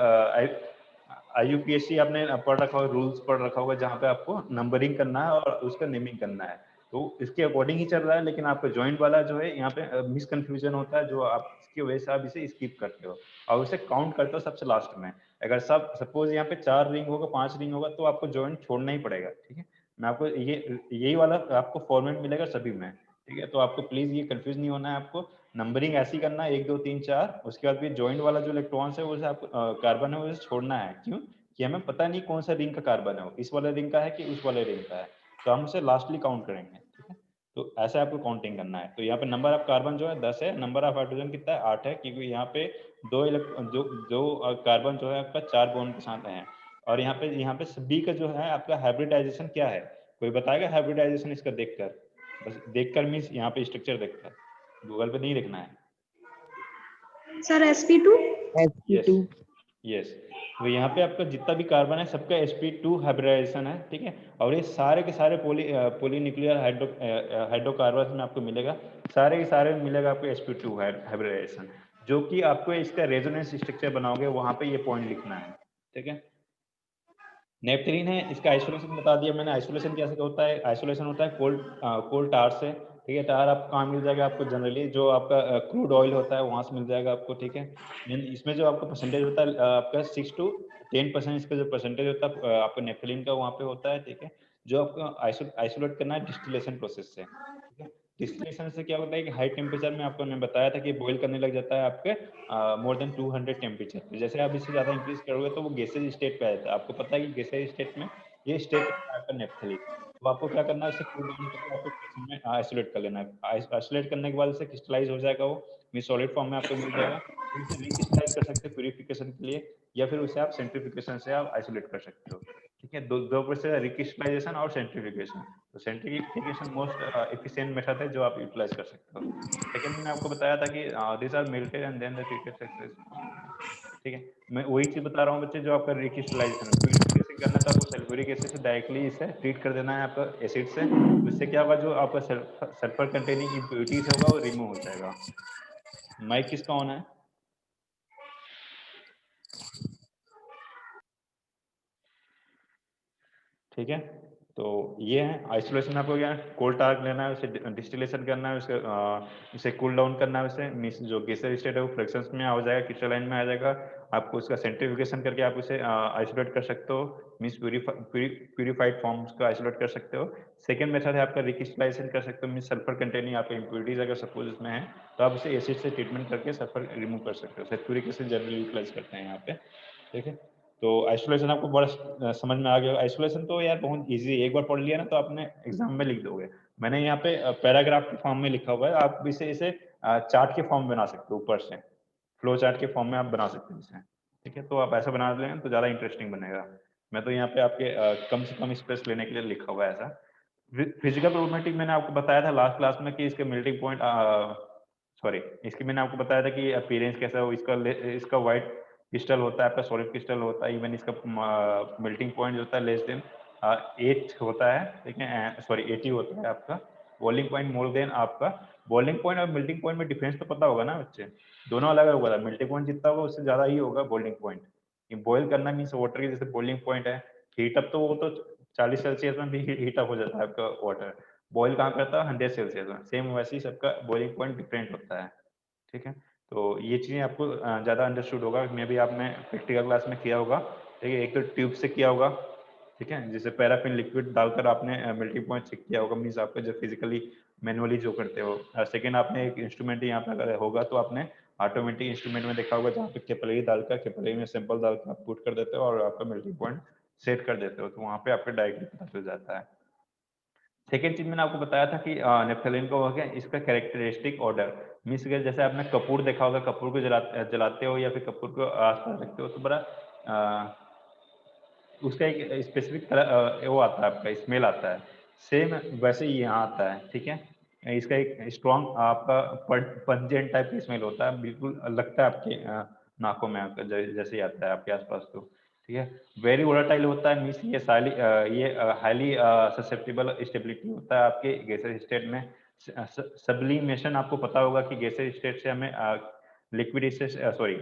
IUPAC आपने पढ़ रखा होगा, रूल्स पढ़ रखा होगा, जहाँ पे आपको नंबरिंग करना है और उसका नेमिंग करना है, तो इसके अकॉर्डिंग ही चल रहा है। लेकिन आपका जॉइंट वाला जो है यहाँ पे मिसकंफ्यूजन होता है, जो आप इसकी वजह से आप इसे स्किप करते हो और उसे काउंट करते हो सबसे लास्ट में। अगर सब सपोज यहाँ पे 4 रिंग होगा 5 रिंग होगा तो आपको जॉइंट छोड़ना ही पड़ेगा, ठीक है। मैं आपको यही वाला आपको फॉर्मेट मिलेगा सभी में, ठीक है, तो आपको प्लीज ये कंफ्यूज नहीं होना है, आपको नंबरिंग ऐसी करना है 1 2 3 4, उसके बाद फिर जॉइंट वाला जो इलेक्ट्रॉन्स है उसे आपको कार्बन है उसे छोड़ना है। क्यों? कि हमें पता नहीं कौन सा रिंग का कार्बन है, इस वाले रिंग का है कि उस वाले रिंग का है, तो हम उसे लास्टली काउंट करेंगे। ठीक है, तो ऐसे आपको काउंटिंग करना है। तो यहाँ पे नंबर ऑफ कार्बन जो है 10 है, नंबर ऑफ हाइड्रोजन कितना है 8 है, क्योंकि यहाँ पे दो कार्बन जो है आपका 4 बॉन्ड के साथ है। और यहाँ पे सभी का जो है आपका हाइब्रिडाइजेशन क्या है, कोई बताएगा हाइब्रिडाइजेशन इसका देखकर? बस देखकर मीन्स यहाँ पे स्ट्रक्चर देखकर, गूगल पे नहीं लिखना है। सर sp2 sp2 यस, तो यहाँ पे आपका जितना भी कार्बन है सबका sp2 हाइब्रिडाइजेशन है। ठीक है, और ये सारे के सारे पॉलीन्यूक्लियर हाइड्रोकार्बन में आपको मिलेगा, सारे के सारे में मिलेगा आपको sp2 हाइब्रिडाइजेशन, जो कि आपको इसका रेजोनेंस स्ट्रक्चर बनाओगे वहां पे ये पॉइंट लिखना है। ठीक है, नेपथलीन है, इसका आइसोलेशन बता दिया मैंने। आइसोलेशन कैसे होता है? आइसोलेशन होता है कोल्ड टार से। ठीक है, टार आपको कहाँ मिल जाएगा? आपको जनरली जो आपका क्रूड ऑयल होता है वहां से मिल जाएगा आपको। ठीक है, इसमें जो आपका परसेंटेज होता है आपका 6 to 10% इसका जो परसेंटेज होता है आपका नेपथलीन का वहाँ पे होता है। ठीक है, जो आपको आइसोलेट करना है डिस्टिलेशन प्रोसेस से। ठीक है, डिस्टिलेशन से क्या होता है कि हाई टेम्परेचर में आपको मैंने बताया था कि बॉईल करने लग जाता है आपके मोर देन 200 टेम्परेचर। जैसे आप इससे ज्यादा इंक्रीज करोगे तो वो गैसेज स्टेट पे आ जाता है। आपको पता है कि गैसेज स्टेट में ये स्टेट आपका नेपथलीन, तो आपको क्या करना है, उसे कूल डाउन करके आपको किचन में आइसोलेट कर लेना है। आइसोलेट करने के बाद उसे क्रिस्टलाइज हो जाएगा, वो सॉलिड फॉर्म में आपको मिल जाएगा। फिर उसे रिक्रिस्टलाइज कर सकते हैं प्यूरिफिकेशन के लिए, या फिर उसे आप सेंट्रीफिकेशन से आप आइसोलेट कर सकते हो। ठीक है, दो प्रोसेस, रिक्रिस्टलाइजेशन और सेंट्रीफिकेशन। तो सेंट्रीफिकेशन मोस्ट एफिशिएंट मेथड है जो आप यूटिलाइज कर सकते हो। सेकंड मैंने आपको बताया था कि this are melted and then the treated successfully. ठीक है, मैं वही चीज बता रहा हूँ बच्चे, जो आपका रिक्रिस्टलाइजेशन है। प्यूरिफिकेशन करना है तो आपको सल्फ्यूरिक एसिड से डायरेक्टली इसे ट्रीट कर देना है आपका एसिड से। उससे क्या होगा, जो आपका सल्फर कंटेनिंग इम्प्योरिटीज होगा वो रिमूव हो जाएगा। माइक किसका ऑन है? ठीक है, तो ये है आइसोलेशन। आपको क्या कोल्ड टार्क लेना है, उसे डिस्टिलेशन करना है, उसे कूल डाउन करना है, उसे मींस जो गैसियस स्टेट है वो फ्रैक्शंस में आ जाएगा, क्रिस्टलाइन में आ जाएगा। आपको उसका सेंट्रीफिकेशन करके आप उसे आइसोलेट कर सकते हो, मींस प्यूरिफाइड फॉर्म्स को आइसोलेट कर सकते हो। सेकंड मेथड है आपका रिक्रिस्टलाइजेशन कर सकते हो, मींस सल्फर कंटेनिंग आपके इम्प्योरिटीज अगर सपोज इसमें है तो आप उसे एसिड से ट्रीटमेंट करके सल्फर रिमूव कर सकते हो। सल्फ्यूरिक एसिड जनरली यूटिलाइज करते हैं यहाँ पे। ठीक है, तो आइसोलेशन आपको बड़ा समझ में आ गया। आइसोलेशन तो यार बहुत इजी है, एक बार पढ़ लिया ना तो आपने एग्जाम में लिख दोगे। मैंने यहाँ पे पैराग्राफ के फॉर्म में लिखा हुआ है, आप इसे इसे चार्ट के फॉर्म में बना सकते हो, ऊपर से फ्लो चार्ट के फॉर्म में आप बना सकते हो इसे। ठीक है, तो आप ऐसा बना लेंगे तो ज्यादा इंटरेस्टिंग बनेगा। मैं तो यहाँ पे आपके कम से कम स्पेस लेने के लिए लिखा हुआ है ऐसा। फिजिकल प्रोबेबिलिटी मैंने आपको बताया था लास्ट क्लास में कि इसके मेल्टिंग पॉइंट, सॉरी, इसकी मैंने आपको बताया था कि अपीयरेंस कैसा हो, इसका व्हाइट क्रिस्टल होता है, आपका सॉलिड क्रिस्टल होता है। इवन इसका मेल्टिंग पॉइंट जो होता है लेस देन 8 होता है। ठीक है, सॉरी 80 होता है आपका। बॉइलिंग पॉइंट मोर देन आपका, बॉइलिंग पॉइंट और मेल्टिंग पॉइंट में डिफरेंस तो पता होगा ना बच्चे, दोनों अलग अलग होगा। मेल्टिंग पॉइंट जितना होगा उससे ज्यादा ही होगा बॉइलिंग पॉइंट। बॉइल करना मीन्स वाटर की जैसे बॉइलिंग पॉइंट है, हीट अप तो वो तो 40 सेल्सियस में भी हीट अप हो जाता है आपका वाटर। बॉइल कहाँ करता है? 100 सेल्सियस में। सेम वैसे ही सबका बॉइलिंग पॉइंट डिफरेंट होता है। ठीक है, तो ये चीजें आपको ज्यादा अंडरस्टूड होगा, मे भी आपने प्रैक्टिकल क्लास में किया होगा। ठीक है, एक तो ट्यूब से किया होगा, ठीक है, जैसे पैराफिन लिक्विड डालकर आपने मेल्टिंग पॉइंट चेक किया होगा, मीन्स आपका जो फिजिकली मैनुअली जो करते हो। सेकंड, आपने एक इंस्ट्रूमेंट यहाँ पे अगर होगा तो आपने ऑटोमेटिक इंस्ट्रूमेंट में देखा होगा, जहाँ पे कैपिलरी डालकर कैपिलरी में सैंपल डालकर आप पुट कर देते हो और आपका मेल्टिंग पॉइंट सेट कर देते हो, तो वहाँ पे आपको डायरेक्टली पता चल जाता है। सेकेंड चीज मैंने आपको बताया था कि नेफ्थलीन का हो गया इसका कैरेक्टरिस्टिक ऑर्डर, मीन्स जैसे आपने कपूर देखा होगा, कपूर को जलाते हो या फिर कपूर को आसपास रखते हो तो बड़ा उसका एक स्पेसिफिक वो आता है, आपका स्मेल आता है। सेम वैसे ही यहाँ आता है। ठीक है, इसका एक स्ट्रॉन्ग आपका पंजेंट टाइप का स्मेल होता है, बिल्कुल लगता है आपके नाकों में आपका जैसे ही आता है आपके आसपास। तो ठीक है, वेरी वोलेटाइल होता है, मीन्स ये हाईली ससेप्टेबल स्टेबिलिटी होता है आपके गैसेस स्टेट में। सब्लिमेशन आपको पता होगा कि गैसेस स्टेट से हमें liquid state, sorry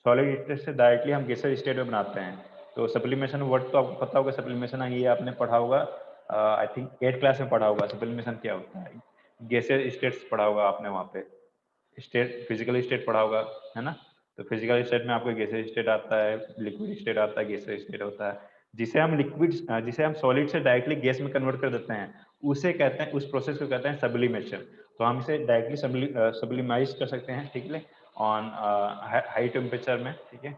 solid state से डायरेक्टली हम गैसेस स्टेट में बनाते हैं। तो सप्लीमेशन वर्ड तो आपको पता होगा, सप्लीमेशन ये आपने पढ़ा होगा, आई थिंक 8th क्लास में पढ़ा होगा सप्लीमेशन क्या होता है। गैसेस स्टेट्स पढ़ा होगा आपने, वहाँ पे स्टेट फिजिकल स्टेट पढ़ा होगा, है ना। तो फिजिकल स्टेट में आपको गैसेस स्टेट आता है, लिक्विड स्टेट आता है, गैसेस स्टेट होता है। जिसे हम सॉलिड से डायरेक्टली गैस में कन्वर्ट कर देते हैं उसे कहते हैं, उस प्रोसेस को कहते हैं सब्लिमेशन। तो हम इसे डायरेक्टली सब्लिमाइज कर सकते हैं, ठीक है, ऑन हाई टेम्परेचर में, ठीक है।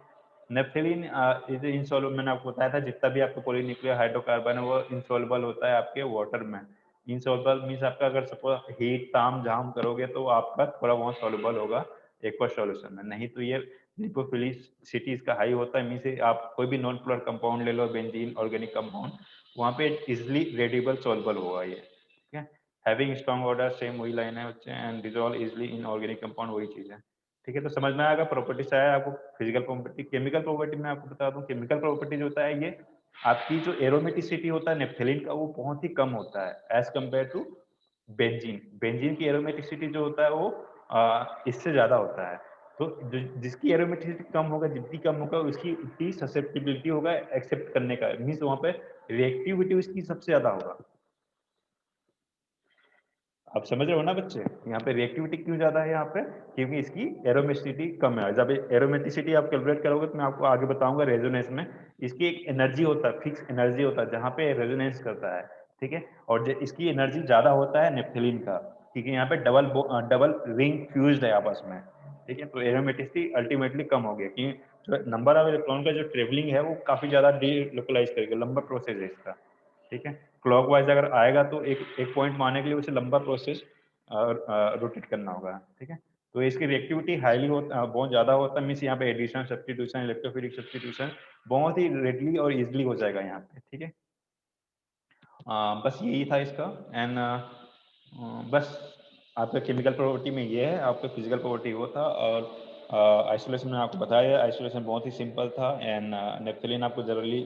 नेफ्थलीन इज इनसॉल्युबल, मैंने आपको बताया था जितना भी आपका पॉलीन्यूक्लियर हाइड्रोकार्बन है वो इनसॉल्युबल होता है आपके वाटर में। इनसॉल्युबल मीन्स आपका अगर सपोज हीट ताम झाम करोगे तो आपका थोड़ा बहुत सॉल्युबल होगा एक्वस सॉल्यूशन में, नहीं तो ये लिपोफिलिसिटी इसका हाई होता है। मीन्स आप कोई भी नॉन पोलर कंपाउंड ले लो, बेंजीन ऑर्गेनिक कंपाउंड, वहाँ पे इजिली रेडिबल सॉल्युबल होगा ये, ठीक है। हैविंग स्ट्रॉन्ग ऑर्डर, सेम वही लाइन है बच्चे, and dissolve easily in organic compound, वही चीज है, ठीक है। तो समझ में आएगा प्रॉपर्टी से आया आपको फिजिकल प्रॉपर्टी। केमिकल प्रॉपर्टी में आपको बता दूं, केमिकल प्रॉपर्टी जो होता है ये आपकी जो एरोमेटिसिटी होता है नेफ्थलीन का वो बहुत ही कम होता है as compare to benzene. Benzene की एरोमेटिसिटी जो होता है वो इससे ज्यादा होता है। तो जिसकी एरोमेटिसिटी कम होगा, जितनी कम होगा उसकी उतनी ससेप्टिबिलिटी होगा एक्सेप्ट करने का, मीन्स वहां पे रिएक्टिविटी उसकी सबसे ज्यादा होगा। आप समझ रहे हो ना बच्चे, यहाँ पे रिएक्टिविटी क्यों ज्यादा है यहाँ पे, क्योंकि इसकी एरोमेटिसिटी कम है। जब एरोमेटिसिटी आप कैलकुलेट करोगे तो मैं आपको आगे बताऊंगा रेजोनेंस में, इसकी एक एनर्जी होता है, फिक्स एनर्जी होता है जहाँ पे रेजोनेंस करता है, ठीक है। और इसकी एनर्जी ज्यादा होता है नेफ्थलीन का, क्योंकि यहाँ पे डबल रिंग फ्यूज्ड है आपस में, ठीक है। तो एरोमेटिसिटी अल्टीमेटली कम हो गया कि जो नंबर ऑफ इलेक्ट्रॉन का जो ट्रेवलिंग है वो काफी ज्यादा डीलोकलाइज करेगा, लंबा प्रोसेस है इसका, ठीक है। क्लॉकवाइज अगर आएगा तो एक पॉइंट मारने के लिए उसे लंबा प्रोसेस रोटेट करना होगा, ठीक है। तो इसकी रिएक्टिविटी हाईली बहुत ज्यादा होता है, मीन्स यहाँ पे एडिशन, सब्स्टिट्यूशन, इलेक्ट्रोफिलिक सब्स्टिट्यूशन बहुत ही रेडली और इजिली हो जाएगा यहाँ पे, ठीक है। बस यही था इसका। एंड बस आपका केमिकल प्रॉपर्टी में ये है, आपका फिजिकल प्रॉपर्टी वो था। और आइसोलेशन में आपको बताया, आइसोलेशन बहुत ही सिंपल था। एंड नेफ्थलीन आपको जनरली